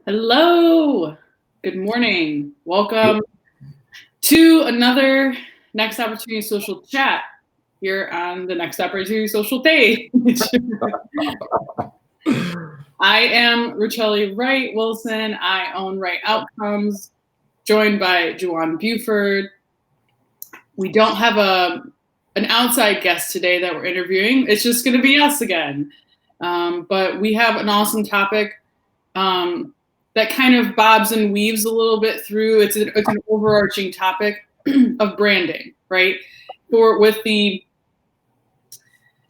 Hello. Good morning. Welcome to another Next Opportunity Social chat here on the Next Opportunity Social page. I am Richelle Wright Wilson. I own Wright Outcomes, joined by Juwan Buford. We don't have an outside guest today that we're interviewing. It's just going to be us again. But we have an awesome topic that kind of bobs and weaves a little bit through. It's an overarching topic of branding, right? With the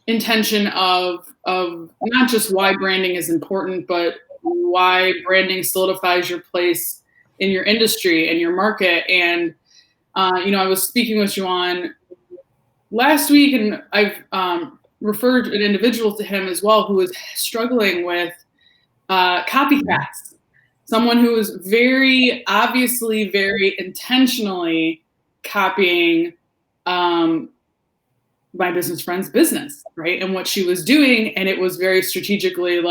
intention of not just why branding is important, but why branding solidifies your place in your industry and your market. And I was speaking with Juwan last week, and I've referred an individual to him as well who is struggling with copycats. Someone who is very obviously, very intentionally copying my business friend's business, right? And what she was doing, and it was very strategically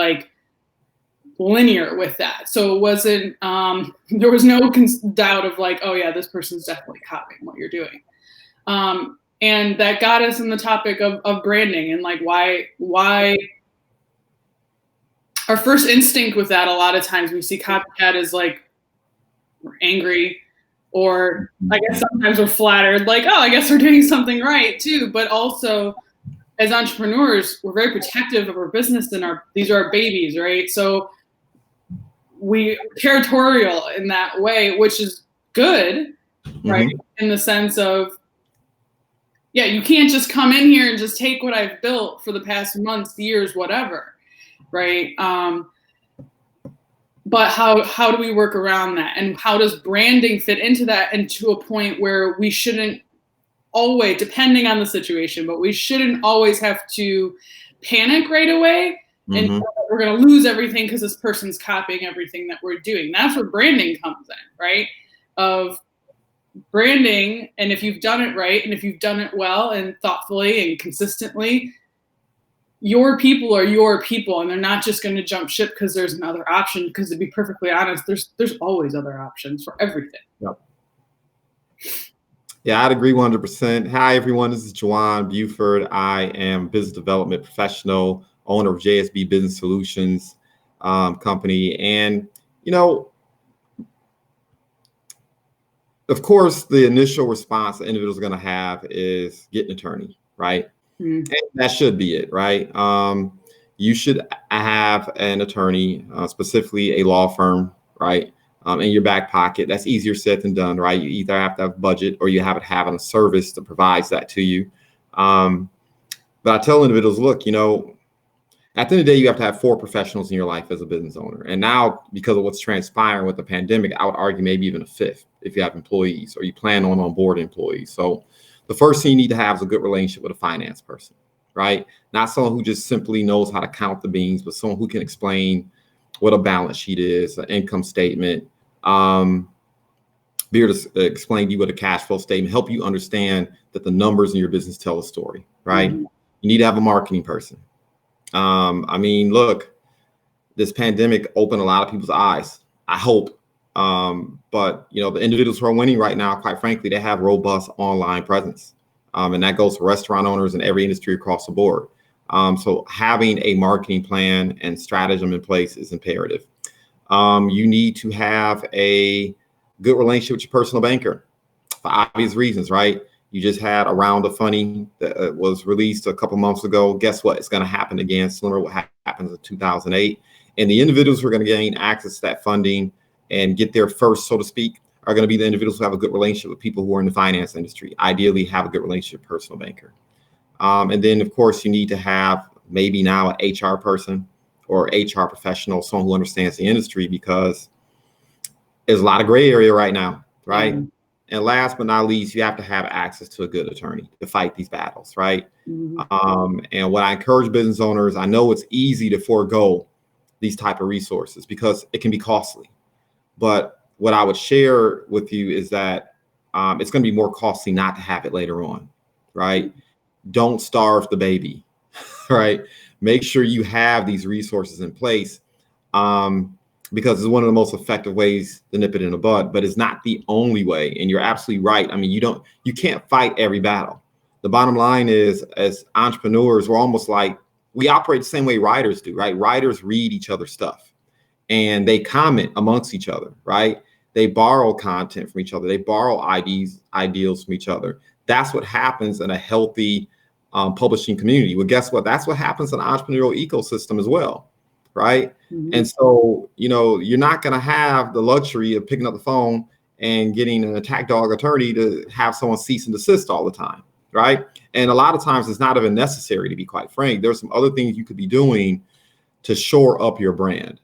linear with that. So it wasn't, there was no doubt of oh yeah, this person's definitely copying what you're doing. And that got us in the topic of branding and why our first instinct with that, a lot of times we see copycat as we're angry, or I guess sometimes we're flattered, oh, I guess we're doing something right too. But also as entrepreneurs, we're very protective of our business and these are our babies, right? So we territorial in that way, which is good, right? In the sense of, yeah, you can't just come in here and just take what I've built for the past months, years, whatever, right? But how do we work around that? And how does branding fit into that, and to a point where we shouldn't always, depending on the situation, but we shouldn't always have to panic right away and we're going to lose everything because this person's copying everything that we're doing. That's where branding comes in, right? Of branding, and if you've done it right, and if you've done it well and thoughtfully and consistently, your people are your people, and they're not just going to jump ship because there's another option. Because to be perfectly honest, there's always other options for everything. Yep. Yeah, I'd agree 100%. Hi, everyone. This is Juwan Buford. I am a business development professional, owner of JSB Business Solutions company. And, of course, the initial response the individual is going to have is get an attorney, right? And that should be it, right? You should have an attorney, specifically a law firm, right? In your back pocket. That's easier said than done, right? You either have to have budget or you have to have a service that provides that to you. But I tell individuals, look, at the end of the day, you have to have 4 professionals in your life as a business owner. And now, because of what's transpiring with the pandemic, I would argue maybe even a 5th if you have employees or you plan on onboarding employees. So the first thing you need to have is a good relationship with a finance person, right? Not someone who just simply knows how to count the beans, but someone who can explain what a balance sheet is, an income statement, be able to explain to you what a cash flow statement, help you understand that the numbers in your business tell a story, right? You need to have a marketing person. Look, this pandemic opened a lot of people's eyes, I hope. But the individuals who are winning right now, quite frankly, they have robust online presence. And that goes for restaurant owners in every industry across the board. So having a marketing plan and stratagem in place is imperative. You need to have a good relationship with your personal banker for obvious reasons, right? You just had a round of funding that was released a couple months ago. Guess what? It's going to happen again, similar to what happens in 2008. And the individuals who are going to gain access to that funding and get there first, so to speak, are going to be the individuals who have a good relationship with people who are in the finance industry. Ideally, have a good relationship with a personal banker. And then, of course, you need to have maybe now an HR person or HR professional, someone who understands the industry, because there's a lot of gray area right now, right? And last but not least, you have to have access to a good attorney to fight these battles, right? And what I encourage business owners, I know it's easy to forego these type of resources because it can be costly. But what I would share with you is that it's going to be more costly not to have it later on, right? Don't starve the baby, right? Make sure you have these resources in place. because it's one of the most effective ways to nip it in the bud, but it's not the only way. And you're absolutely right. I mean, you can't fight every battle. The bottom line is, as entrepreneurs, we're almost like, we operate the same way writers do, right? Writers read each other's stuff and they comment amongst each other, right? They borrow content from each other. They borrow ideals from each other. That's what happens in a healthy publishing community. Well, guess what? That's what happens in the entrepreneurial ecosystem as well, right? Mm-hmm. And so, you're not going to have the luxury of picking up the phone and getting an attack dog attorney to have someone cease and desist all the time, right? And a lot of times it's not even necessary, to be quite frank. There's some other things you could be doing to shore up your brand.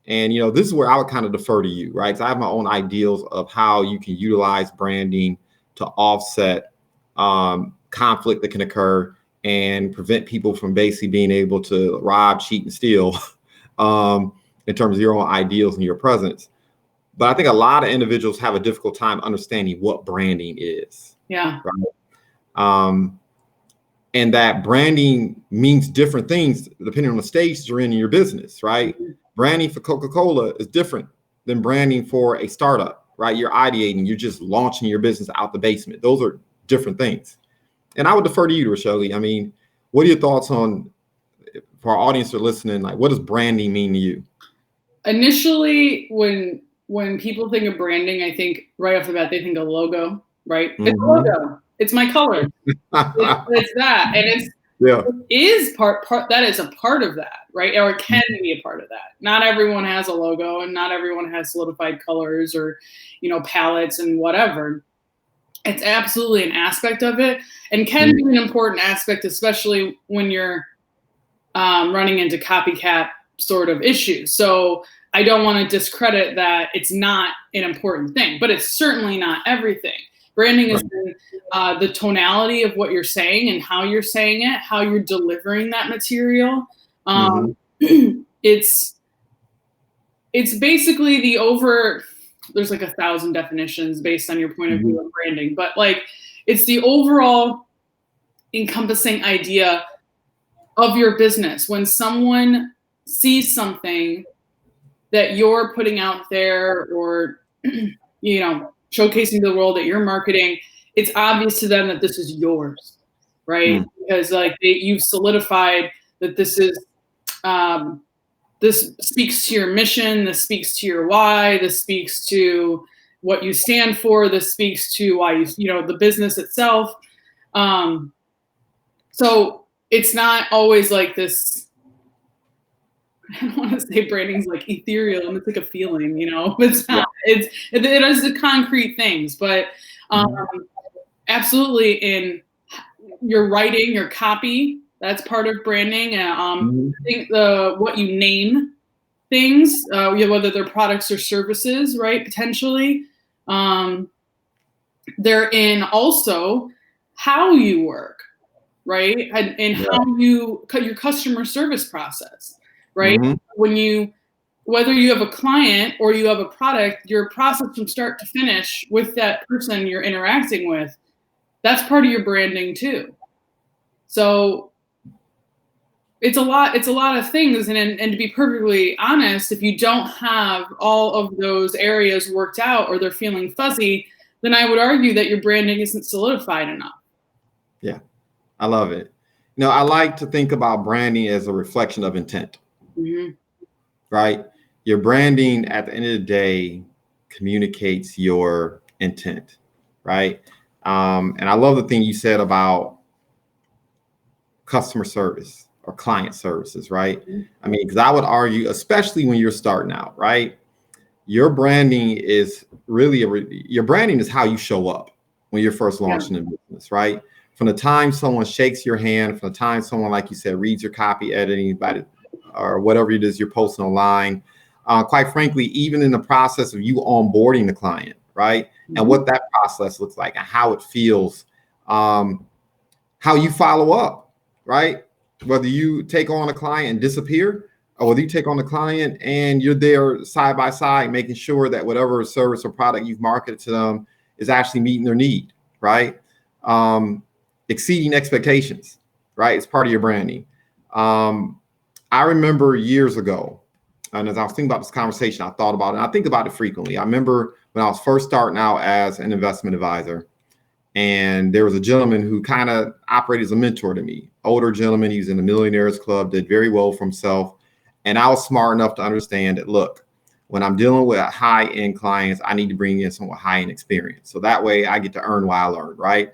And, this is where I would kind of defer to you, right? Because I have my own ideals of how you can utilize branding to offset conflict that can occur and prevent people from basically being able to rob, cheat, and steal in terms of your own ideals and your presence. But I think a lot of individuals have a difficult time understanding what branding is. Yeah. Right? And that branding means different things depending on the stage you're in your business, right? Mm-hmm. Branding for Coca-Cola is different than branding for a startup, right? You're ideating, you're just launching your business out the basement. Those are different things. And I would defer to you, Rochelle. I mean, what are your thoughts on, for our audience that are listening, like, what does branding mean to you? Initially, when people think of branding, I think right off the bat, they think of logo, right? Mm-hmm. It's a logo. It's my color. it's that. And it is part that is a part of that, right? Or it can be a part of that. Not everyone has a logo and not everyone has solidified colors or, palettes and whatever. It's absolutely an aspect of it and can be an important aspect, especially when you're running into copycat sort of issues. So I don't want to discredit that it's not an important thing, but it's certainly not everything. Branding is the tonality of what you're saying and how you're saying it, how you're delivering that material. It's basically there's like 1,000 definitions based on your point of view of branding, but like it's the overall encompassing idea of your business. When someone sees something that you're putting out there or, showcasing the world that you're marketing, it's obvious to them that this is yours, right? Because like you've solidified that this is, this speaks to your mission, this speaks to your why, this speaks to what you stand for, this speaks to why the business itself. So it's not always like this, I don't want to say branding's like ethereal and it's like a feeling, it's not, it is the concrete things, but absolutely in your writing, your copy, that's part of branding. I think what you name things, whether they're products or services, right? Potentially, they're in also how you work, right? And how your customer service process, right? Whether you have a client or you have a product, your process from start to finish with that person you're interacting with, that's part of your branding too. So it's a lot of things. And to be perfectly honest, if you don't have all of those areas worked out or they're feeling fuzzy, then I would argue that your branding isn't solidified enough. Yeah, I love it. I like to think about branding as a reflection of intent, right? Your branding at the end of the day communicates your intent, right? And I love the thing you said about customer service or client services, right? I mean, because I would argue, especially when you're starting out, right? Your branding is really your branding is how you show up when you're first launching a business, right? From the time someone shakes your hand, from the time someone, like you said, reads your copy, editing, or whatever it is you're posting online, quite frankly, even in the process of you onboarding the client, right? And what that process looks like and how it feels, how you follow up, right? Whether you take on a client and disappear, or whether you take on the client and you're there side by side, making sure that whatever service or product you've marketed to them is actually meeting their need, right? Exceeding expectations, right? It's part of your branding. I remember years ago, and as I was thinking about this conversation, I thought about it. And I think about it frequently. I remember when I was first starting out as an investment advisor, and there was a gentleman who kind of operated as a mentor to me, older gentleman. He was in the Millionaires Club, did very well for himself. And I was smart enough to understand that, look, when I'm dealing with high-end clients, I need to bring in someone with high-end experience. So that way I get to earn while I learn, right?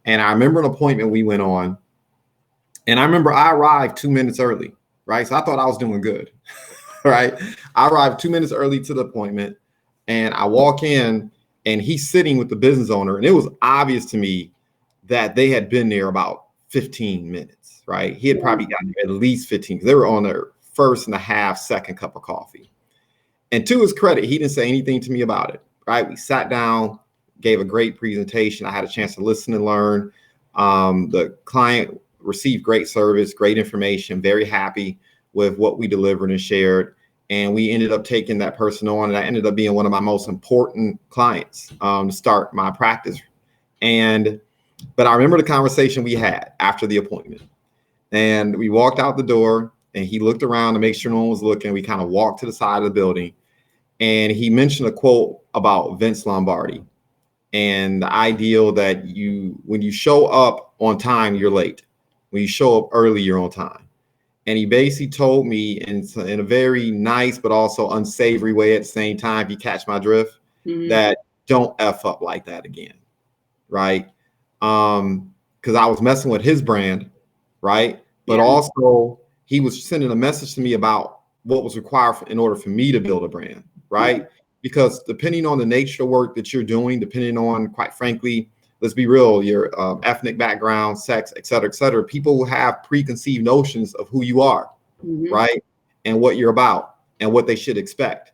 And I remember an appointment we went on, and I remember I arrived 2 minutes early, right? So I thought I was doing good, right? I arrived 2 minutes early to the appointment, and I walk in, and he's sitting with the business owner, and it was obvious to me that they had been there about 15 minutes, right? He had probably gotten at least 15 because they were on their first and a half, second cup of coffee. And to his credit, he didn't say anything to me about it, right? We sat down, gave a great presentation. I had a chance to listen and learn. The client received great service, great information, very happy with what we delivered and shared. And we ended up taking that person on, and that ended up being one of my most important clients to start my practice. But I remember the conversation we had after the appointment, and we walked out the door, and he looked around to make sure no one was looking. We kind of walked to the side of the building, and he mentioned a quote about Vince Lombardi and the ideal that when you show up on time, you're late. When you show up early, you're on time. And he basically told me in a very nice but also unsavory way at the same time, if you catch my drift, that don't F up like that again, right? Because I was messing with his brand, right? But also he was sending a message to me about what was required in order for me to build a brand, right? Because depending on the nature of work that you're doing, depending on, quite frankly, let's be real, your ethnic background, sex, et cetera, people will have preconceived notions of who you are, right? And what you're about and what they should expect.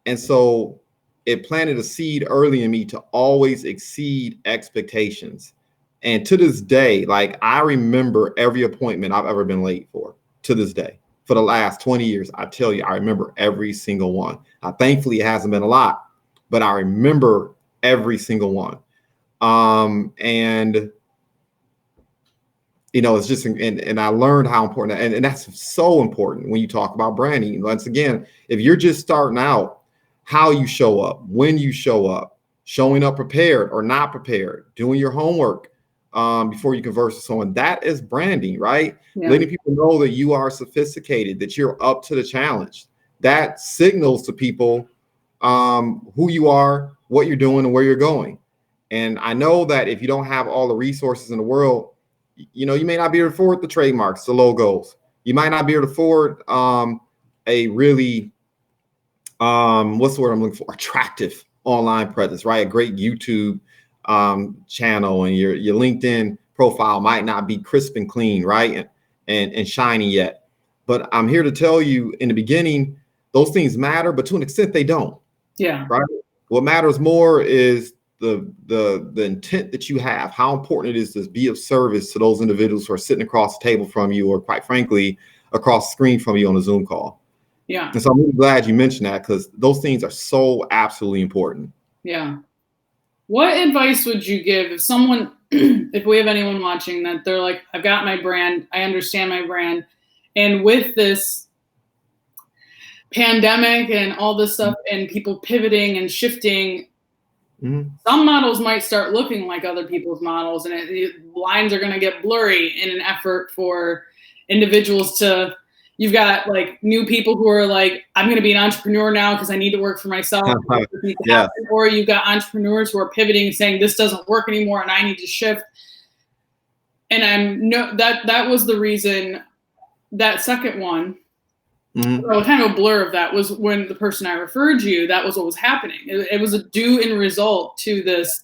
And so it planted a seed early in me to always exceed expectations. And to this day, like, I remember every appointment I've ever been late for, to this day. For the last 20 years, I tell you, I remember every single one. Thankfully, it hasn't been a lot, but I remember every single one. And you know, it's just, and I learned how important, and that's so important when you talk about branding. Once again, if you're just starting out, how you show up, when you show up, showing up prepared or not prepared, doing your homework before you converse with someone, that is branding, right? Letting people know that you are sophisticated, that you're up to the challenge. That signals to people who you are, what you're doing, and where you're going. And I know that if you don't have all the resources in the world, you know, you may not be able to afford the trademarks, the logos. You might not be able to afford a really, what's the word I'm looking for? Attractive online presence, right? A great YouTube channel, and your LinkedIn profile might not be crisp and clean, right? And shiny yet. But I'm here to tell you, in the beginning, those things matter, but to an extent they don't. Right? What matters more is the intent that you have, how important it is to be of service to those individuals who are sitting across the table from you, or quite frankly, across the screen from you on a Zoom call. And so I'm really glad you mentioned that, because those things are so absolutely important. What advice would you give if someone, if we have anyone watching that they're like, I've got my brand, I understand my brand, and with this pandemic and all this stuff and people pivoting and shifting, some models might start looking like other people's models, and lines are going to get blurry in an effort for individuals to, you've got like new people who are like, I'm going to be an entrepreneur now because I need to work for myself. Or you've got entrepreneurs who are pivoting, saying this doesn't work anymore and I need to shift. And that was the reason, that second one, so kind of a blur of that was when the person I referred you, that was what was happening. It was a due and result to this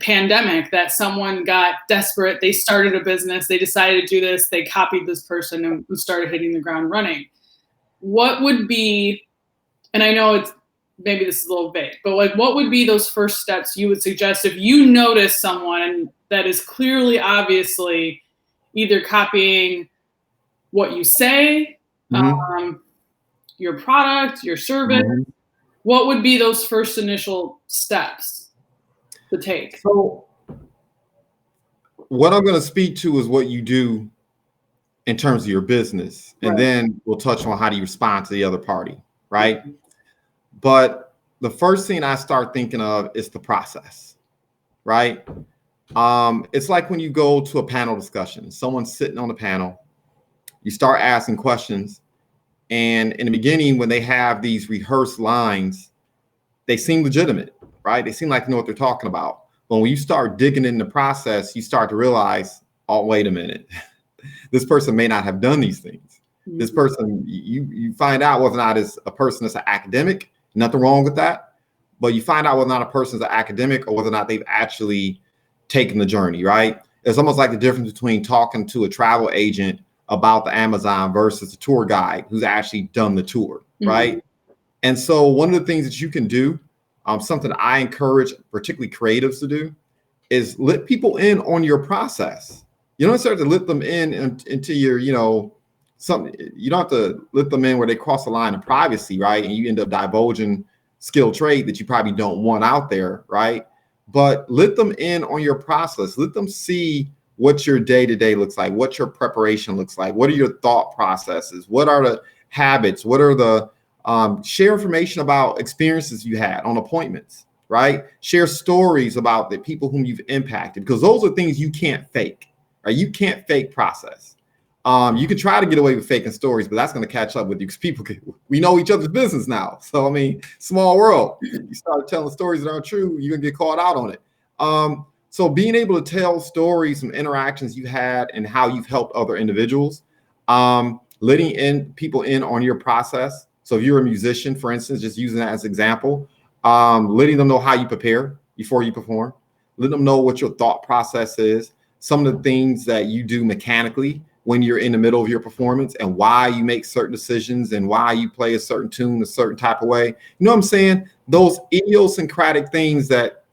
pandemic that someone got desperate. They started a business. They decided to do this. They copied this person and started hitting the ground running. What would be, and I know it's, maybe this is a little vague, but like, what would be those first steps you would suggest if you notice someone that is clearly, obviously, either copying what you say, your product, your service? What would be those first initial steps to take? So what I'm going to speak to is what you do in terms of your business. And Right. then we'll touch on how do you respond to the other party, right? But the first thing I start thinking of is the process, right? It's like when you go to a panel discussion, someone's sitting on the panel, you start asking questions. And in the beginning, when they have these rehearsed lines, they seem legitimate, right? They seem like they know what they're talking about. But when you start digging in the process, you start to realize, oh, wait a minute. This person may not have done these things. This person, you find out whether or not it's a person that's an academic, nothing wrong with that. But you find out whether or not a person's an academic or whether or not they've actually taken the journey, right? It's almost like the difference between talking to a travel agent about the Amazon versus a tour guide who's actually done the tour, right? And so one of the things that you can do, something I encourage particularly creatives to do, is let people in on your process. You don't start to let them in into your, you don't have to let them in where they cross the line of privacy, right? And you end up divulging skilled trade that you probably don't want out there, right? But let them in on your process. Let them see what your day-to-day looks like, what your preparation looks like, what are your thought processes, what are the habits, what are the share information about experiences you had on appointments, right? Share stories about the people whom you've impacted, because those are things you can't fake, right? You can't fake process. You can try to get away with faking stories, but that's going to catch up with you because we know each other's business now. So, I mean, small world. You start telling stories that aren't true, you're going to get caught out on it. So being able to tell stories, some interactions you had and how you've helped other individuals, letting people in on your process. So if you're a musician, for instance, just using that as an example, letting them know how you prepare before you perform, letting them know what your thought process is, some of the things that you do mechanically when you're in the middle of your performance and why you make certain decisions and why you play a certain tune a certain type of way. You know what I'm saying? Those idiosyncratic things that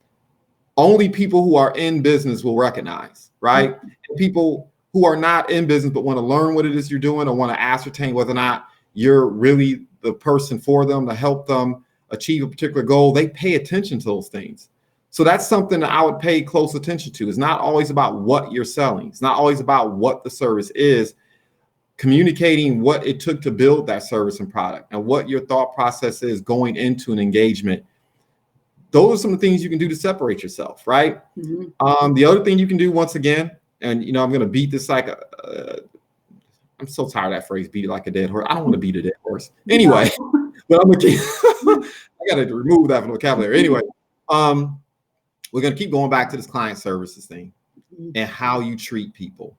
only people who are in business will recognize, right? And people who are not in business but want to learn what it is you're doing or want to ascertain whether or not you're really the person for them to help them achieve a particular goal, they pay attention to those things. So that's something that I would pay close attention to. It's not always about what you're selling. It's not always about what the service is. Communicating what it took to build that service and product and what your thought process is going into an engagement. Those are some of the things you can do to separate yourself, right? The other thing you can do, once again, and I'm going to beat this like I'm so tired of that phrase, beat it like a dead horse. I don't want to beat a dead horse. Anyway, but I'm going to I got to remove that from the vocabulary. Anyway, we're going to keep going back to this client services thing and how you treat people.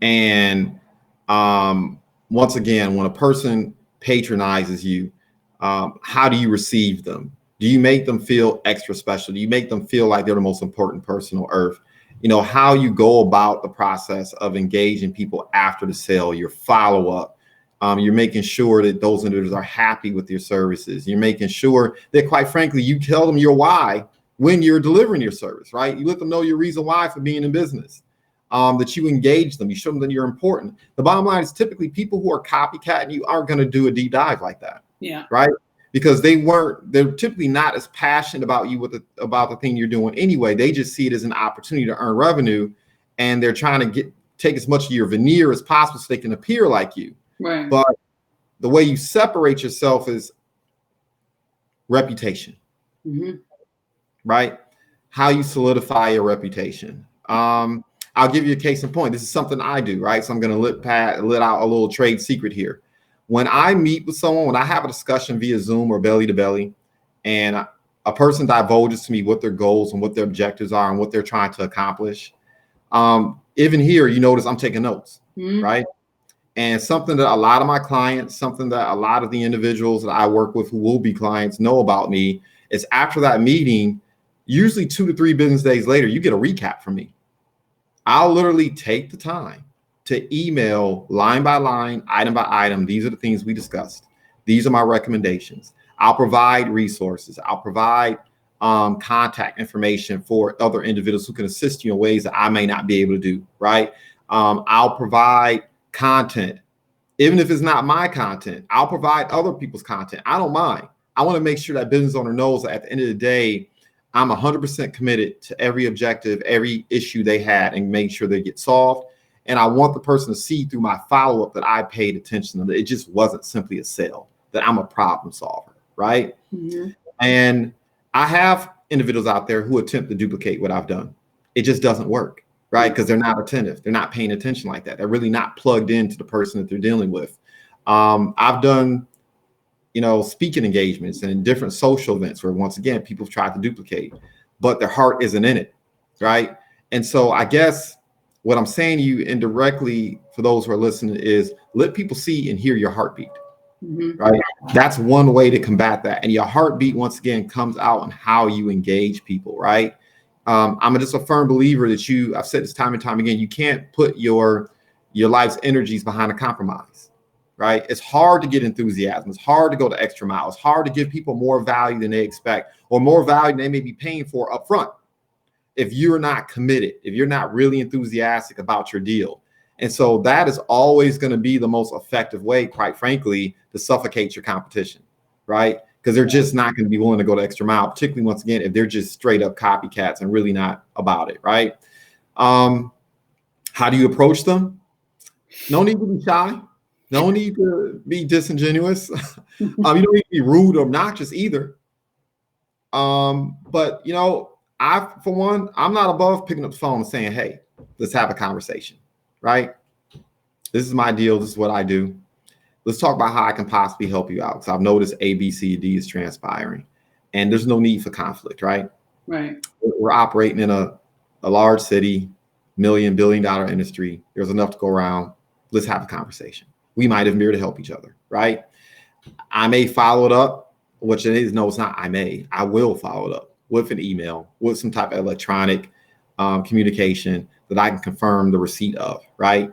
And once again, when a person patronizes you, how do you receive them? Do you make them feel extra special? Do you make them feel like they're the most important person on earth? How you go about the process of engaging people after the sale, your follow-up. You're making sure that those individuals are happy with your services. You're making sure that, quite frankly, you tell them your why when you're delivering your service, right? You let them know your reason why for being in business, that you engage them. You show them that you're important. The bottom line is typically people who are copycatting you aren't going to do a deep dive like that. Yeah. Right. Because they're typically not as passionate about you about the thing you're doing anyway. They just see it as an opportunity to earn revenue, and they're trying to take as much of your veneer as possible so they can appear like you. Right. But the way you separate yourself is reputation, right? How you solidify your reputation. I'll give you a case in point. This is something I do, right? So I'm going to let out a little trade secret here. When I meet with someone, when I have a discussion via Zoom or belly to belly, and a person divulges to me what their goals and what their objectives are and what they're trying to accomplish, even here, you notice I'm taking notes, right? And something that a lot of my clients, something that a lot of the individuals that I work with who will be clients know about me is after that meeting, usually 2 to 3 business days later, you get a recap from me. I'll literally take the time to email line by line, item by item. These are the things we discussed. These are my recommendations. I'll provide resources. I'll provide contact information for other individuals who can assist you in ways that I may not be able to do, right? I'll provide content. Even if it's not my content, I'll provide other people's content. I don't mind. I want to make sure that business owner knows that at the end of the day, I'm 100% committed to every objective, every issue they had, and make sure they get solved. And I want the person to see through my follow-up that I paid attention to them. It just wasn't simply a sale, that I'm a problem solver, right? Mm-hmm. And I have individuals out there who attempt to duplicate what I've done. It just doesn't work, right? Because they're not attentive. They're not paying attention like that. They're really not plugged into the person that they're dealing with. I've done, speaking engagements and different social events where, once again, people have tried to duplicate, but their heart isn't in it, right? And so I guess what I'm saying to you indirectly for those who are listening is let people see and hear your heartbeat, right? That's one way to combat that. And your heartbeat, once again, comes out in how you engage people, right? I'm just a firm believer that I've said this time and time again, you can't put your life's energies behind a compromise, right? It's hard to get enthusiasm. It's hard to go the extra mile. It's hard to give people more value than they expect or more value than they may be paying for up front. If you're not committed, if you're not really enthusiastic about your deal. And so that is always going to be the most effective way, quite frankly, to suffocate your competition, right? Because they're just not going to be willing to go the extra mile, particularly, once again, if they're just straight up copycats and really not about it, right? How do you approach them? No need to be shy. No need to be disingenuous. You don't need to be rude or obnoxious either. But, for one, I'm not above picking up the phone and saying, hey, let's have a conversation, right? This is my deal. This is what I do. Let's talk about how I can possibly help you out. Because I've noticed A, B, C, D is transpiring. And there's no need for conflict, right? Right. We're operating in a large city, billion-dollar industry. There's enough to go around. Let's have a conversation. We might even be able to help each other, right? I may follow it up, which it is. No, it's not. I will follow it up with an email, with some type of electronic communication that I can confirm the receipt of, right?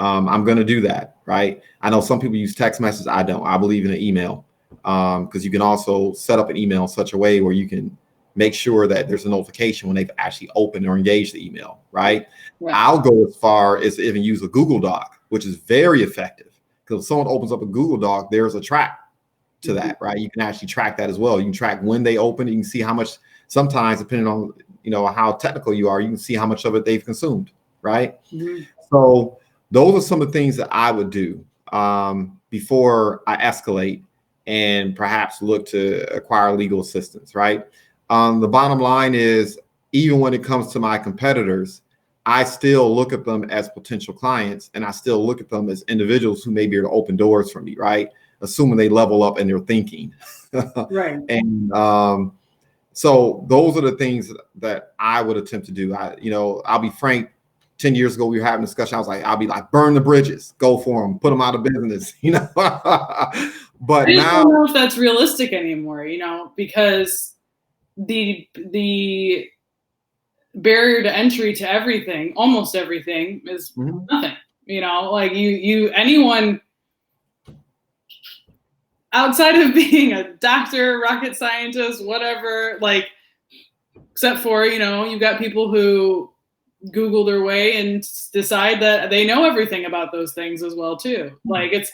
I'm going to do that, right? I know some people use text messages. I don't. I believe in an email because you can also set up an email in such a way where you can make sure that there's a notification when they've actually opened or engaged the email, right? I'll go as far as to even use a Google Doc, which is very effective because if someone opens up a Google Doc, there's a track to that, right? You can actually track that as well. You can track when they open. You can see how much, sometimes depending on, how technical you are, you can see how much of it they've consumed, right? So those are some of the things that I would do before I escalate and perhaps look to acquire legal assistance, right? The bottom line is, even when it comes to my competitors, I still look at them as potential clients, and I still look at them as individuals who may be able to open doors for me, right? Assuming they level up in their thinking. Right. And so those are the things that I would attempt to do. I'll be frank, 10 years ago, we were having a discussion. I'll be like, burn the bridges, go for them, put them out of business, But I just don't know if that's realistic anymore, because the barrier to entry to everything, almost everything, is nothing. Like anyone outside of being a doctor, rocket scientist, whatever, like, except for, you've got people who Google their way and decide that they know everything about those things as well too. Like, it's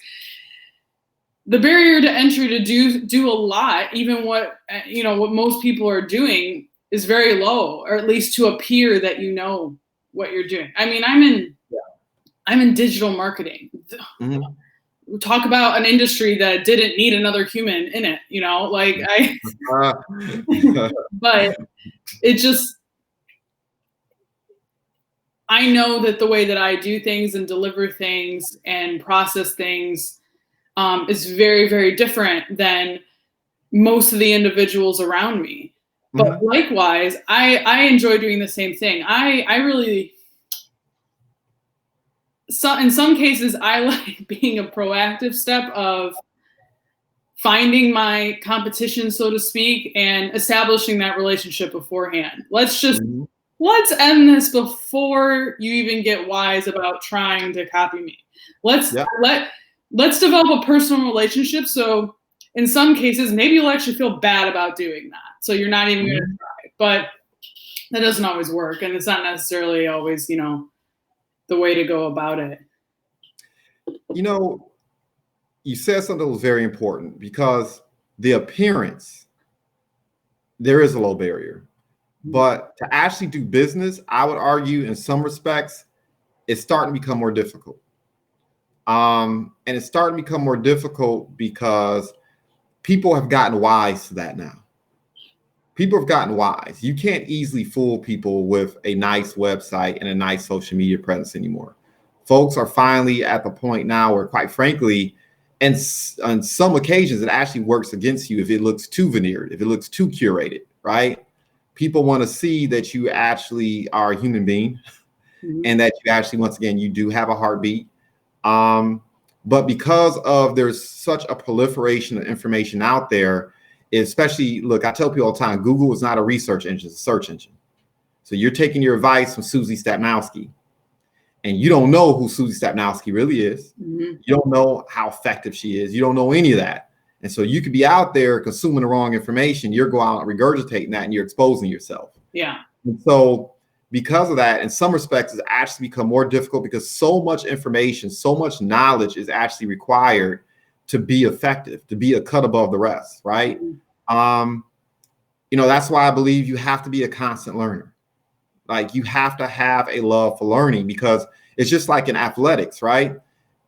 the barrier to entry to do a lot, even what most people are doing, is very low, or at least to appear that what you're doing. I mean, I'm in digital marketing. Talk about an industry that didn't need another human in it, but it just, I know that the way that I do things and deliver things and process things is very, very different than most of the individuals around me. But likewise, I enjoy doing the same thing. I really, in some cases, I like being a proactive step of finding my competition, so to speak, and establishing that relationship beforehand. Let's end this before you even get wise about trying to copy me. Let's develop a personal relationship. So in some cases, maybe you'll actually feel bad about doing that. So you're not even going to try. But that doesn't always work. And it's not necessarily always, the way to go about it. You said something that was very important, because the appearance, there is a low barrier. But to actually do business, I would argue in some respects, it's starting to become more difficult. And it's starting to become more difficult because people have gotten wise to that now. People have gotten wise. You can't easily fool people with a nice website and a nice social media presence anymore. Folks are finally at the point now where, quite frankly, and on some occasions, it actually works against you if it looks too veneered, if it looks too curated, right? People want to see that you actually are a human being, and that you actually, once again, you do have a heartbeat. But because of there's such a proliferation of information out there, especially, look, I tell people all the time, Google is not a research engine, it's a search engine. So you're taking your advice from Susie Stapnowski, and you don't know who Susie Stapnowski really is. You don't know how effective she is. You don't know any of that. And so you could be out there consuming the wrong information. You're going out and regurgitating that, and you're exposing yourself. Yeah. And so because of that, in some respects, it's actually become more difficult because so much information, so much knowledge is actually required to be effective, to be a cut above the rest, right? That's why I believe you have to be a constant learner. Like, you have to have a love for learning, because it's just like in athletics, right?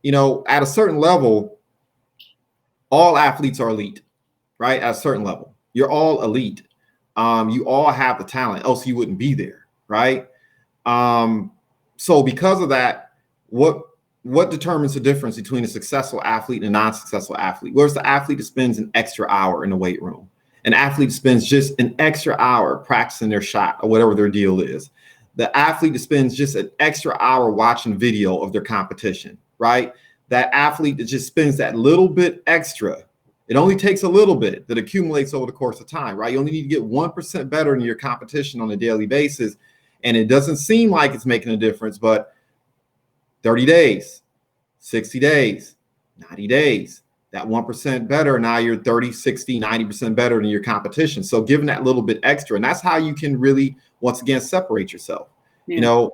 At a certain level, all athletes are elite, right? At a certain level, you're all elite. You all have the talent, else you wouldn't be there, right? So because of that, what determines the difference between a successful athlete and a non-successful athlete? Where's the athlete that spends an extra hour in the weight room? An athlete spends just an extra hour practicing their shot or whatever their deal is. The athlete that spends just an extra hour watching video of their competition, right? That athlete that just spends that little bit extra, it only takes a little bit that accumulates over the course of time, right? You only need to get 1% better than your competition on a daily basis. And it doesn't seem like it's making a difference, but 30 days, 60 days, 90 days, that 1% better, now you're 30, 60, 90% better than your competition. So given that little bit extra, and that's how you can really, once again, separate yourself. Yeah.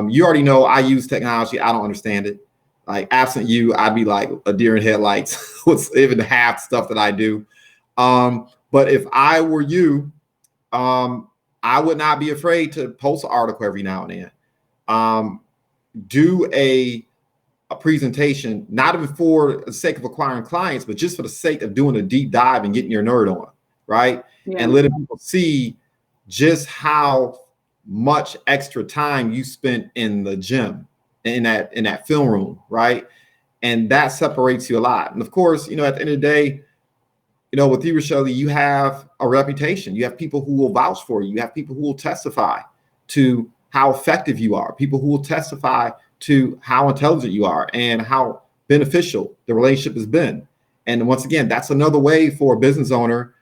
You already know I use technology. I don't understand it. Like, absent you, I'd be like a deer in headlights with even half stuff that I do. But if I were you, I would not be afraid to post an article every now and then. Do a presentation, not even for the sake of acquiring clients, but just for the sake of doing a deep dive and getting your nerd on, right? Yeah. And letting people see just how much extra time you spent in the gym, in that film room, right? And that separates you a lot. And of course, at the end of the day, with you, Rochelle, you have a reputation. You have people who will vouch for you. You have people who will testify to how effective you are, people who will testify to how intelligent you are and how beneficial the relationship has been. And once again, that's another way for a business owner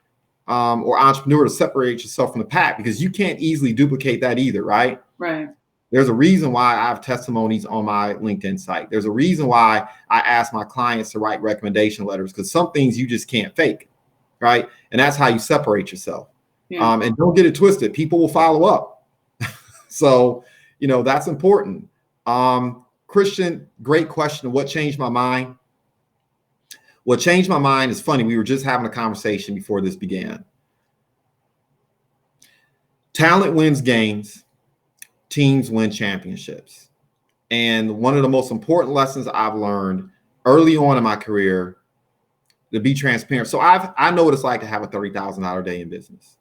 or entrepreneur to separate yourself from the pack, because you can't easily duplicate that either, right? Right. There's a reason why I have testimonies on my LinkedIn site. There's a reason why I ask my clients to write recommendation letters, because some things you just can't fake, right? And that's how you separate yourself. Yeah. And don't get it twisted. People will follow up. So, that's important. Christian, great question. What changed my mind? What changed my mind is funny. We were just having a conversation before this began. Talent wins games. Teams win championships. And one of the most important lessons I've learned early on in my career, to be transparent. So I know what it's like to have a $30,000 day in business.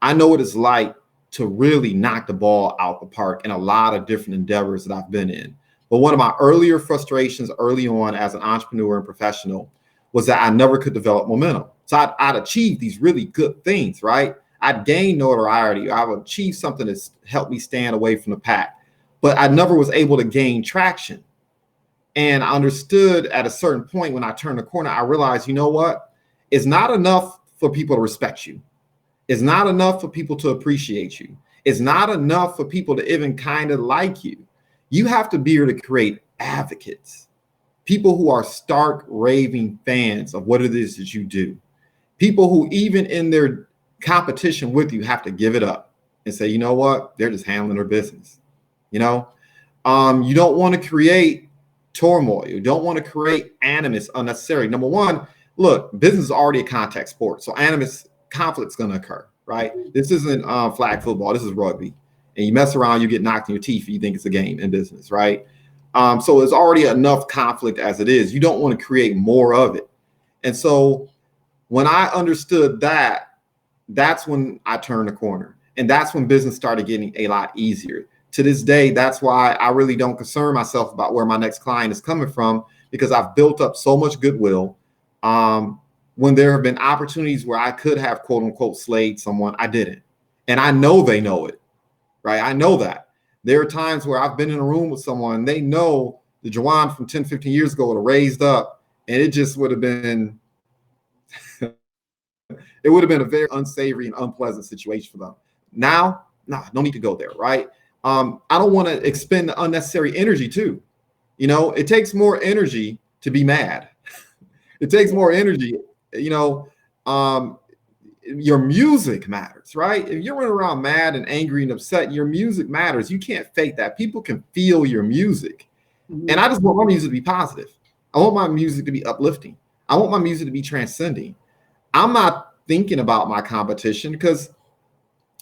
I know what it's like to really knock the ball out the park in a lot of different endeavors that I've been in. But one of my earlier frustrations early on as an entrepreneur and professional was that I never could develop momentum. So I'd achieved these really good things, right? I'd gained notoriety. I would achieve something that's helped me stand away from the pack, but I never was able to gain traction. And I understood at a certain point when I turned the corner, I realized, you know what? It's not enough for people to respect you. It's not enough for people to appreciate you. It's not enough for people to even kind of like you. You have to be here to create advocates, people who are stark raving fans of what it is that you do, people who even in their competition with you have to give it up and say, you know what? They're just handling their business. You don't want to create turmoil. You don't want to create animus unnecessary. Number one, look, business is already a contact sport. So conflict's going to occur, right? This isn't flag football. This is rugby. And you mess around, you get knocked in your teeth. You think it's a game in business, right? So there's already enough conflict as it is. You don't want to create more of it. And so when I understood that, that's when I turned the corner. And that's when business started getting a lot easier. To this day, that's why I really don't concern myself about where my next client is coming from, because I've built up so much goodwill. When there have been opportunities where I could have, quote unquote, slayed someone, I didn't. And I know they know it, right? I know that. There are times where I've been in a room with someone, they know the Jawan from 10, 15 years ago would have raised up, and it just would have been, it would have been a very unsavory and unpleasant situation for them. Now, no need to go there, right? I don't want to expend unnecessary energy too. You know, it takes more energy to be mad. It takes more energy, you know, your music matters, right? If you're running around mad and angry and upset, your music matters. You can't fake that. People can feel your music. Mm-hmm. And I just want my music to be positive. I want my music to be uplifting. I want my music to be transcending. I'm not thinking about my competition, because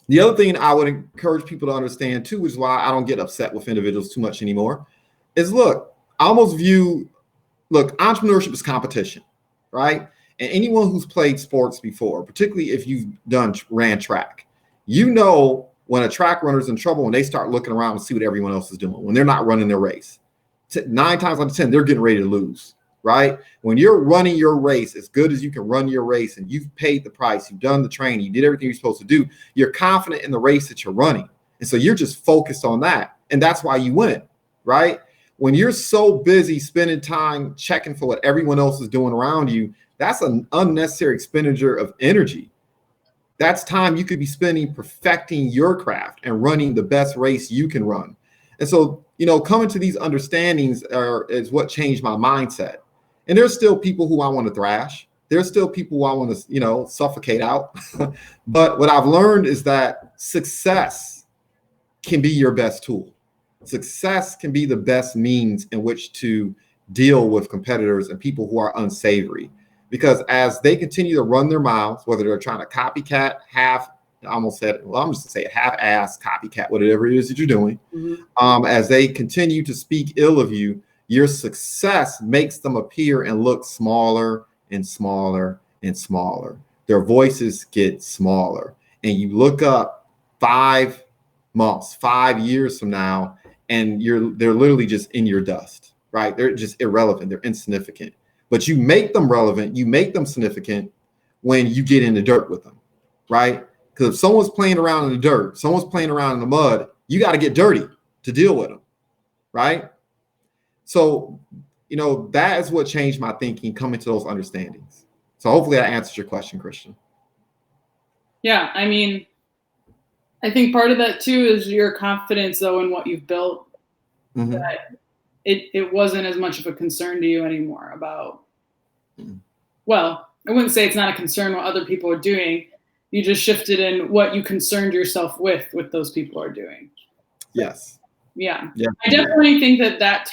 the other thing I would encourage people to understand too, which is why I don't get upset with individuals too much anymore, is look, I almost view, entrepreneurship is competition, right? And anyone who's played sports before, particularly if you've ran track, you know when a track runner's in trouble when they start looking around and see what everyone else is doing, when they're not running their race. 9 times out of 10, they're getting ready to lose, right? When you're running your race as good as you can run your race, and you've paid the price, you've done the training, you did everything you're supposed to do, you're confident in the race that you're running. And so you're just focused on that. And that's why you win, right? When you're so busy spending time checking for what everyone else is doing around you, that's an unnecessary expenditure of energy. That's time you could be spending perfecting your craft and running the best race you can run. And so, you know, coming to these understandings is what changed my mindset. And there's still people who I want to thrash. There's still people who I want to, you know, suffocate out. But what I've learned is that success can be your best tool. Success can be the best means in which to deal with competitors and people who are unsavory. Because as they continue to run their mouths, whether they're trying to copycat, I'm just gonna say half-ass copycat, whatever it is that you're doing, as they continue to speak ill of you, your success makes them appear and look smaller and smaller and smaller. Their voices get smaller. And you look up 5 months, 5 years from now, and they're literally just in your dust, right? They're just irrelevant. They're insignificant. But you make them relevant, you make them significant when you get in the dirt with them, right? Because if someone's playing around in the dirt, someone's playing around in the mud, you got to get dirty to deal with them, right? So, you know, that is what changed my thinking, coming to those understandings. So hopefully that answers your question, Christian. Yeah, I mean, I think part of that too is your confidence, though, in what you've built. Mm-hmm. That it wasn't as much of a concern to you anymore about, well, I wouldn't say it's not a concern what other people are doing. You just shifted in what you concerned yourself with those people are doing. Yes. Yeah. I definitely think that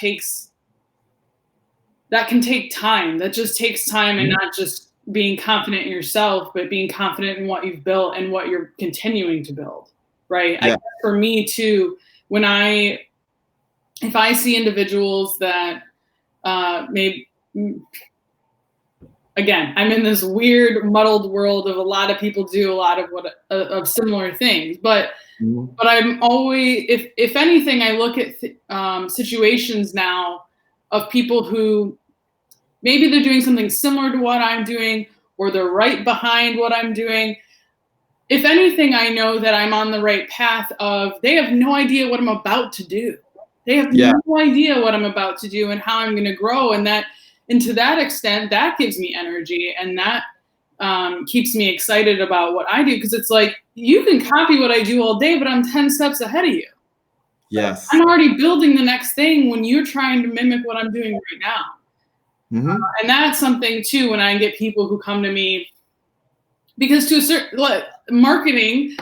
can take time. That just takes time, and not just being confident in yourself, but being confident in what you've built and what you're continuing to build. Right. Yeah. I guess for me too, if I see individuals that maybe, again, I'm in this weird muddled world of a lot of people do a lot of similar things, but I'm always, if anything, I look at situations now of people who maybe they're doing something similar to what I'm doing, or they're right behind what I'm doing. If anything, I know that I'm on the right path of, they have no idea what I'm about to do. They have no idea what I'm about to do and how I'm going to grow. And to that extent, that gives me energy, and that keeps me excited about what I do. Because it's like, you can copy what I do all day, but I'm 10 steps ahead of you. Yes. I'm already building the next thing when you're trying to mimic what I'm doing right now. Mm-hmm. And that's something too, when I get people who come to me, because to a certain, marketing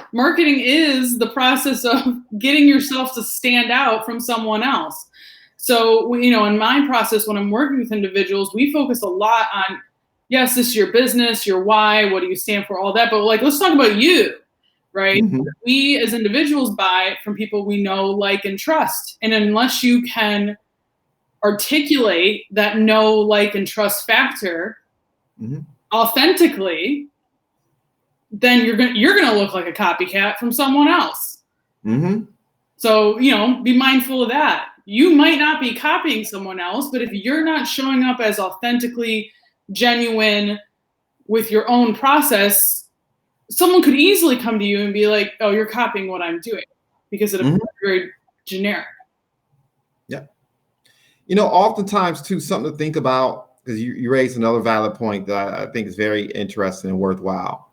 is the process of getting yourself to stand out from someone else. So, you know, in my process, when I'm working with individuals, we focus a lot on, yes, this is your business, your why, what do you stand for, all that. But let's talk about you. right? Mm-hmm. We as individuals buy from people we know, like, and trust. And unless you can articulate that know, like, and trust factor authentically, then you're gonna look like a copycat from someone else. Mm-hmm. So, be mindful of that. You might not be copying someone else, but if you're not showing up as authentically genuine with your own process, someone could easily come to you and be like, oh, you're copying what I'm doing, because it's very generic. Yeah. Oftentimes too, something to think about, because you raised another valid point that I think is very interesting and worthwhile.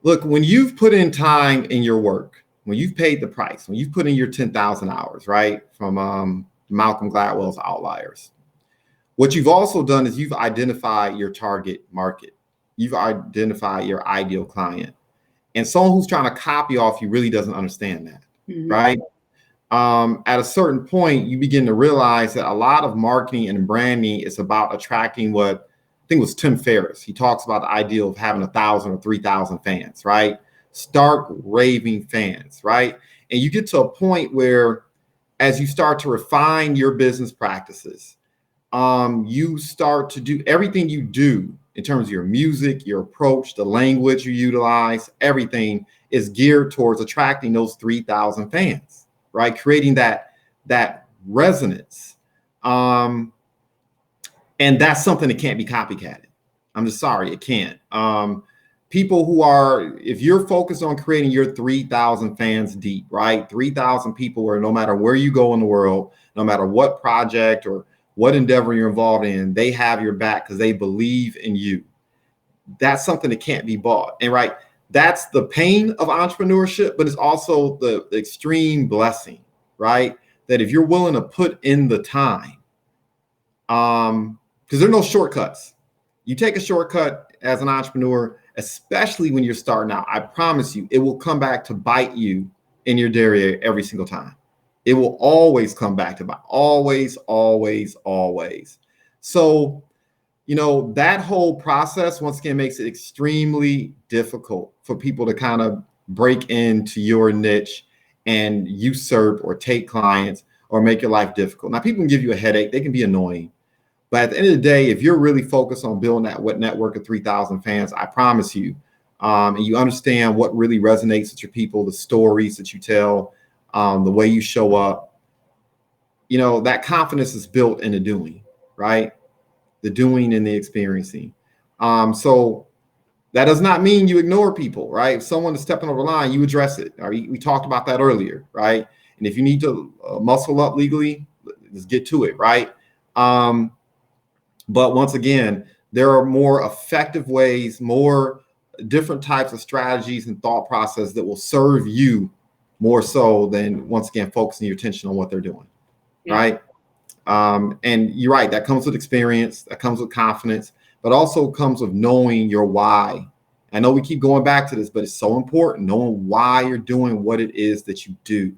Look, when you've put in time in your work, when you've paid the price, when you've put in your 10,000 hours, right, from Malcolm Gladwell's Outliers, what you've also done is you've identified your target market. You've identified your ideal client. And someone who's trying to copy off you really doesn't understand that, right? At a certain point, you begin to realize that a lot of marketing and branding is about attracting what I think it was Tim Ferriss. He talks about the ideal of having 1,000 or 3,000 fans, right? Stark raving fans, right? And you get to a point where, as you start to refine your business practices, you start to do everything you do in terms of your music, your approach, the language you utilize, everything is geared towards attracting those 3,000 fans, right? Creating that resonance. And that's something that can't be copycatted. I'm just sorry, it can't. People who are, if you're focused on creating your 3,000 fans deep, right? 3,000 people where no matter where you go in the world, no matter what project or what endeavor you're involved in, they have your back because they believe in you. That's something that can't be bought. And right, that's the pain of entrepreneurship, but it's also the extreme blessing, right? That if you're willing to put in the time, because there are no shortcuts. You take a shortcut as an entrepreneur, especially when you're starting out, I promise you, it will come back to bite you in your derriere every single time. It will always come back to bite. Always, always, always. So, that whole process, once again, makes it extremely difficult for people to kind of break into your niche and usurp or take clients or make your life difficult. Now, people can give you a headache. They can be annoying. But at the end of the day, if you're really focused on building that network of 3,000 fans, I promise you, and you understand what really resonates with your people, the stories that you tell, the way you show up, that confidence is built in the doing, right? The doing and the experiencing. So that does not mean you ignore people, right? If someone is stepping over the line, you address it. We talked about that earlier, right? And if you need to muscle up legally, let's get to it, right? But once again, there are more effective ways, more different types of strategies and thought process that will serve you more so than, once again, focusing your attention on what they're doing, right? And you're right, that comes with experience, that comes with confidence, but also comes with knowing your why. I know we keep going back to this, but it's so important, knowing why you're doing what it is that you do.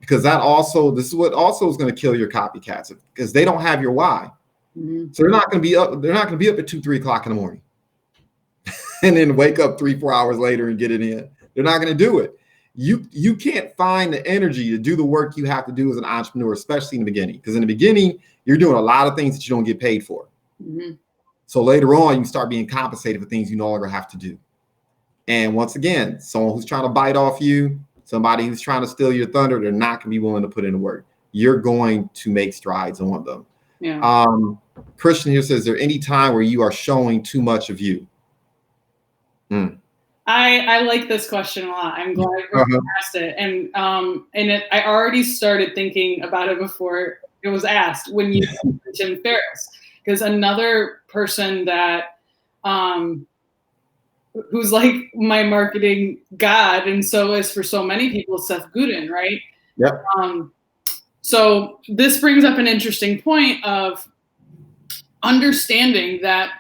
Because this is what also is going to kill your copycats, because they don't have your why. So they're not going to be up. They're not going to be up at 2, 3 o'clock in the morning, and then wake up 3, 4 hours later and get it in. They're not going to do it. You can't find the energy to do the work you have to do as an entrepreneur, especially in the beginning. Because in the beginning, you're doing a lot of things that you don't get paid for. So later on, you start being compensated for things you no longer have to do. And once again, someone who's trying to bite off you, somebody who's trying to steal your thunder, they're not going to be willing to put in the work. You're going to make strides on them. Christian here says, is there any time where you are showing too much of you? I like this question a lot. I'm glad you asked it. And I already started thinking about it before it was asked when you mentioned Tim Ferriss, because another person that who's like my marketing god, and so is for so many people, Seth Godin, right? Yep. So this brings up an interesting point of understanding that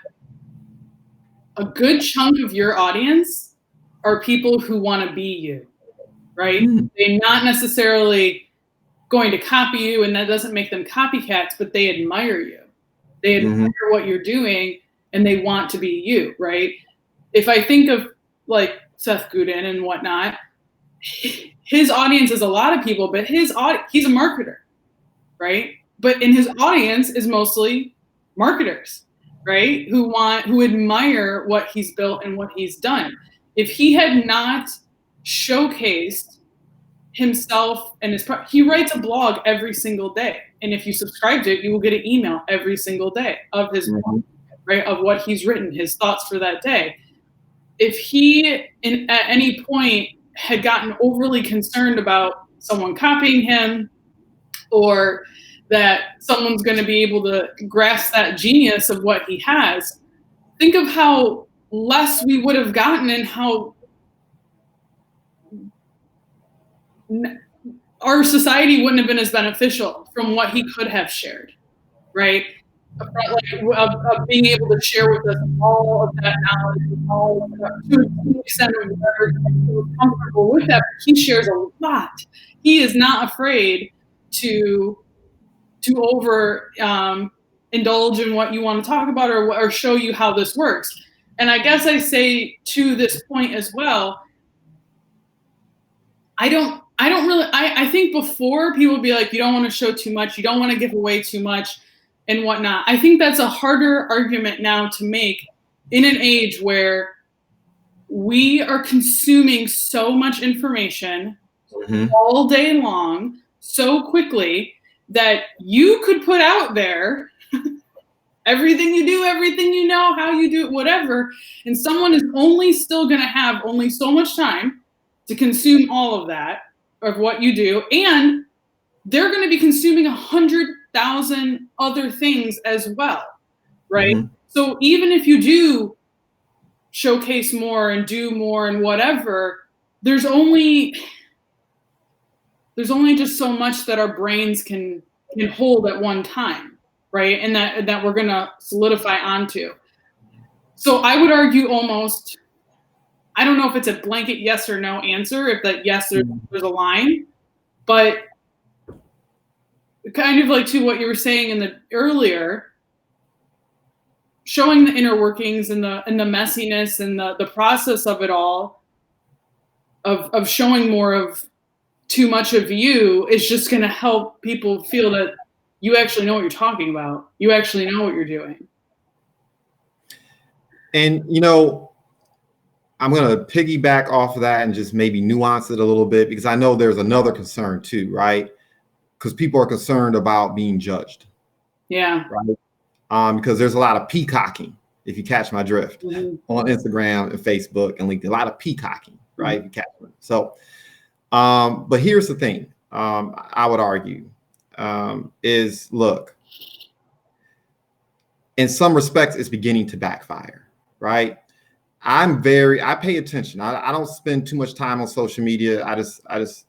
a good chunk of your audience are people who want to be you, right? They're not necessarily going to copy you, and that doesn't make them copycats, but they admire you. They admire what you're doing, and they want to be you, right? If I think of like Seth Godin and whatnot, his audience is a lot of people, but he's a marketer, right? But in his audience is mostly marketers, right? Who admire what he's built and what he's done. If he had not showcased himself and he writes a blog every single day. And if you subscribe to it, you will get an email every single day of his blog, right? Of what he's written, his thoughts for that day. If he at any point had gotten overly concerned about someone copying him, or that someone's going to be able to grasp that genius of what he has, think of how less we would have gotten and how our society wouldn't have been as beneficial from what he could have shared, right? Of being able to share with us all of that knowledge, to the extent of whatever he was comfortable with that. But he shares a lot. He is not afraid to over indulge in what you want to talk about or show you how this works. And I guess I say to this point as well, I think before people would be like, you don't want to show too much, you don't want to give away too much and whatnot. I think that's a harder argument now to make in an age where we are consuming so much information all day long, so quickly, that you could put out there everything you do, everything you know, how you do it, whatever, and someone is only still going to have only so much time to consume all of that, of what you do, and they're going to be consuming 100,000 other things as well, right? So even if you do showcase more and do more and whatever, there's only just so much that our brains can hold at one time, right? And that we're going to solidify onto. So I would argue almost, I don't know if it's a blanket yes or no answer, if that yes, there's a line, but kind of like to what you were saying in the earlier, showing the inner workings and the messiness and the process of it all, of showing more of too much of you, is just going to help people feel that you actually know what you're talking about. You actually know what you're doing. And, I'm going to piggyback off of that and just maybe nuance it a little bit, because I know there's another concern too, right? Because people are concerned about being judged. Yeah. Right. Because there's a lot of peacocking, if you catch my drift, on Instagram and Facebook and LinkedIn, a lot of peacocking, right? If you catch me. So, but here's the thing, I would argue, is look, in some respects, it's beginning to backfire, right? I pay attention. I don't spend too much time on social media. I just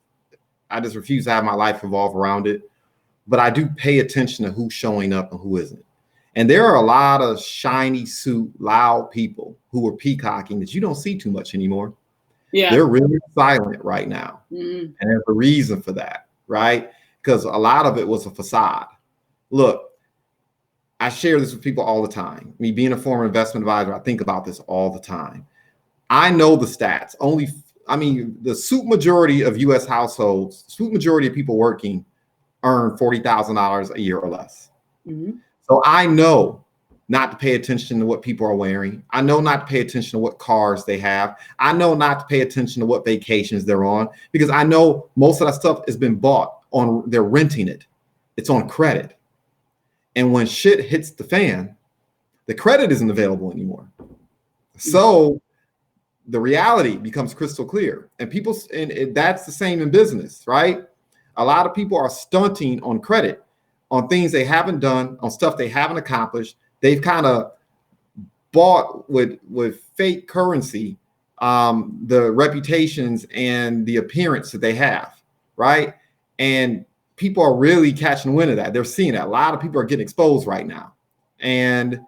refuse to have my life revolve around it. But I do pay attention to who's showing up and who isn't. And there are a lot of shiny suit, loud people who are peacocking that you don't see too much anymore. Yeah. They're really silent right now. And there's a reason for that, right? Because a lot of it was a facade. Look, I share this with people all the time. Me being a former investment advisor, I think about this all the time. I know the stats. The suit majority of U.S. households, suit majority of people working earn $40,000 a year or less. So I know not to pay attention to what people are wearing. I know not to pay attention to what cars they have. I know not to pay attention to what vacations they're on, because I know most of that stuff has been bought on, they're renting it. It's on credit. And when shit hits the fan, the credit isn't available anymore. So the reality becomes crystal clear. And that's the same in business, right? A lot of people are stunting on credit, on things they haven't done, on stuff they haven't accomplished. They've kind of bought with fake currency the reputations and the appearance that they have, right? And people are really catching wind of that. They're seeing that. A lot of people are getting exposed right now. And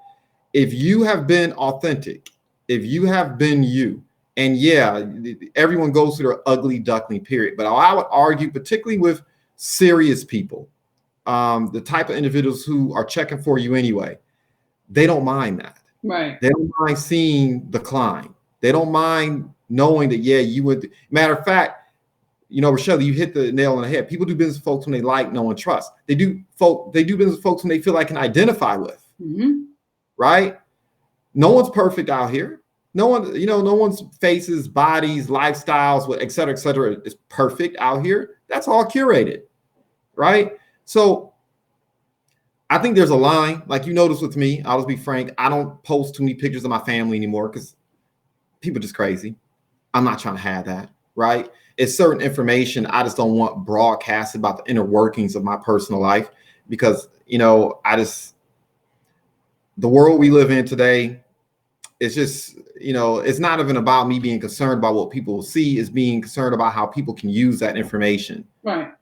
if you have been authentic, if you have been you, and yeah, everyone goes through their ugly duckling period, but I would argue, particularly with serious people, the type of individuals who are checking for you anyway, they don't mind that. Right. They don't mind seeing the climb. They don't mind knowing that, yeah, you would. Matter of fact, Rochelle, you hit the nail on the head. People do business with folks when they like, know, and trust. They do business with folks when they feel like can identify with, right? No one's perfect out here. No one, no one's faces, bodies, lifestyles, et cetera, is perfect out here. That's all curated, right? So I think there's a line, like you notice with me, I'll just be frank, I don't post too many pictures of my family anymore because people are just crazy. I'm not trying to have that, right? It's certain information I just don't want broadcasted about the inner workings of my personal life because, the world we live in today, it's just, it's not even about me being concerned about what people will see, it's being concerned about how people can use that information. Right.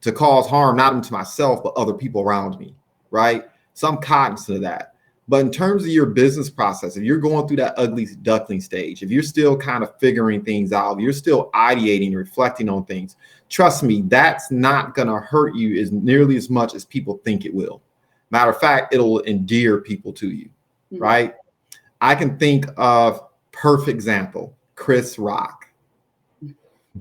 To cause harm, not only to myself, but other people around me, right? So I'm cognizant of that. But in terms of your business process, if you're going through that ugly duckling stage, if you're still kind of figuring things out, you're still ideating, reflecting on things, trust me, that's not going to hurt you as nearly as much as people think it will. Matter of fact, it'll endear people to you, right? I can think of perfect example, Chris Rock.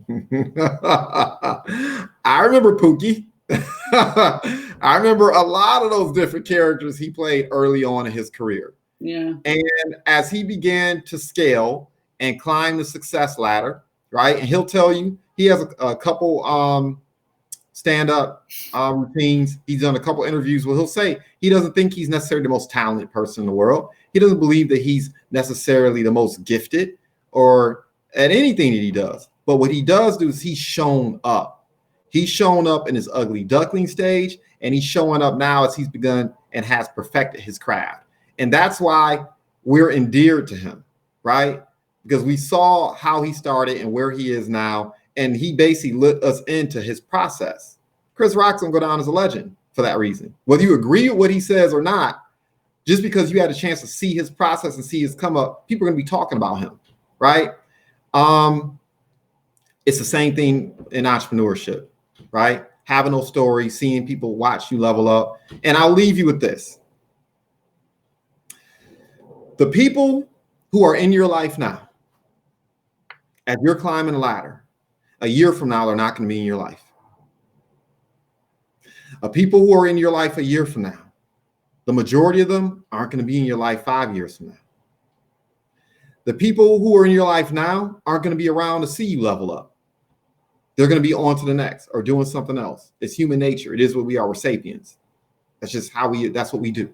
I remember Pookie. I remember a lot of those different characters he played early on in his career. Yeah. And as he began to scale and climb the success ladder, right? And he'll tell you he has a couple stand-up routines. He's done a couple interviews where he'll say he doesn't think he's necessarily the most talented person in the world. He doesn't believe that he's necessarily the most gifted or at anything that he does. But what he does do is he's shown up. He's shown up in his ugly duckling stage, and he's showing up now as he's begun and has perfected his craft. And that's why we're endeared to him, right? Because we saw how he started and where he is now, and he basically lit us into his process. Chris Rock's gonna go down as a legend for that reason. Whether you agree with what he says or not, just because you had a chance to see his process and see his come up, people are gonna be talking about him, right? It's the same thing in entrepreneurship, right? Having those stories, seeing people watch you level up. And I'll leave you with this. The people who are in your life now, as you're climbing the ladder, a year from now, they're not going to be in your life. People who are in your life a year from now, the majority of them aren't going to be in your life 5 years from now. The people who are in your life now aren't going to be around to see you level up. They're going to be on to the next or doing something else. It's human nature. It is what we are. We're sapiens. That's just that's what we do.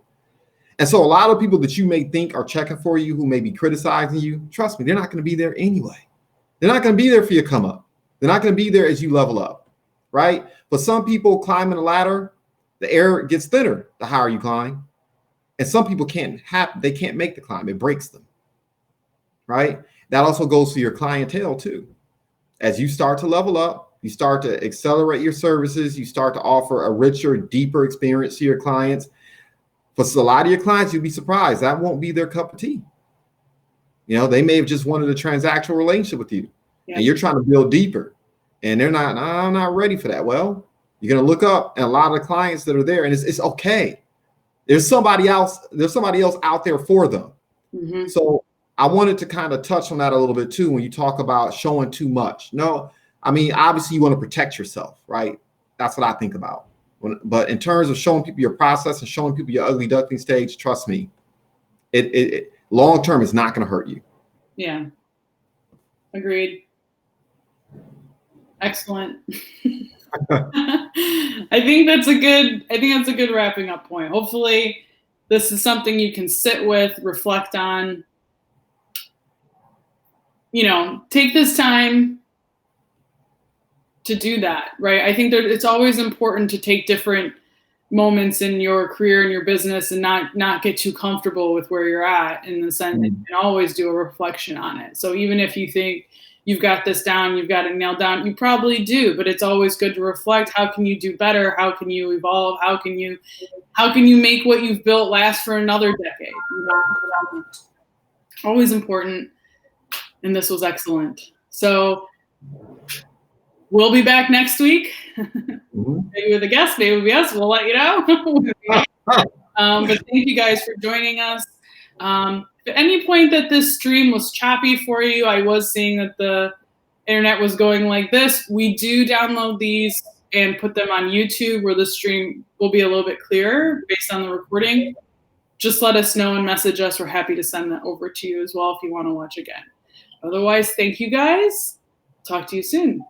And so a lot of people that you may think are checking for you, who may be criticizing you, trust me, they're not going to be there anyway. They're not going to be there for your come up. They're not going to be there as you level up, right? But some people climbing the ladder, the air gets thinner the higher you climb. And some people can't make the climb. It breaks them, right? That also goes to your clientele too. As you start to level up, you start to accelerate your services, you start to offer a richer, deeper experience to your clients. For a lot of your clients, you'll be surprised. That won't be their cup of tea. They may have just wanted a transactional relationship with you, and you're trying to build deeper. And they're not, I'm not ready for that. Well, you're going to look up, and a lot of the clients that are there, and it's okay. There's somebody else out there for them. Mm-hmm. So I wanted to kind of touch on that a little bit too when you talk about showing too much. No, I mean, obviously you want to protect yourself, right? That's what I think about. But in terms of showing people your process and showing people your ugly duckling stage, trust me, it long term is not going to hurt you. Yeah. Agreed. Excellent. I think that's a good wrapping up point. Hopefully this is something you can sit with, reflect on, take this time to do that, right? I think that it's always important to take different moments in your career and your business and not get too comfortable with where you're at, in the sense that you can always do a reflection on it. So even if you think you've got this down, you've got it nailed down, you probably do, but it's always good to reflect. How can you do better? How can you evolve? How can you make what you've built last for another decade? Always important. And this was excellent. So we'll be back next week. Maybe with a guest, maybe with us. We'll let you know. But thank you guys for joining us. If at any point that this stream was choppy for you, I was seeing that the internet was going like this. We do download these and put them on YouTube where the stream will be a little bit clearer based on the recording. Just let us know and message us. We're happy to send that over to you as well if you want to watch again. Otherwise, thank you guys. Talk to you soon.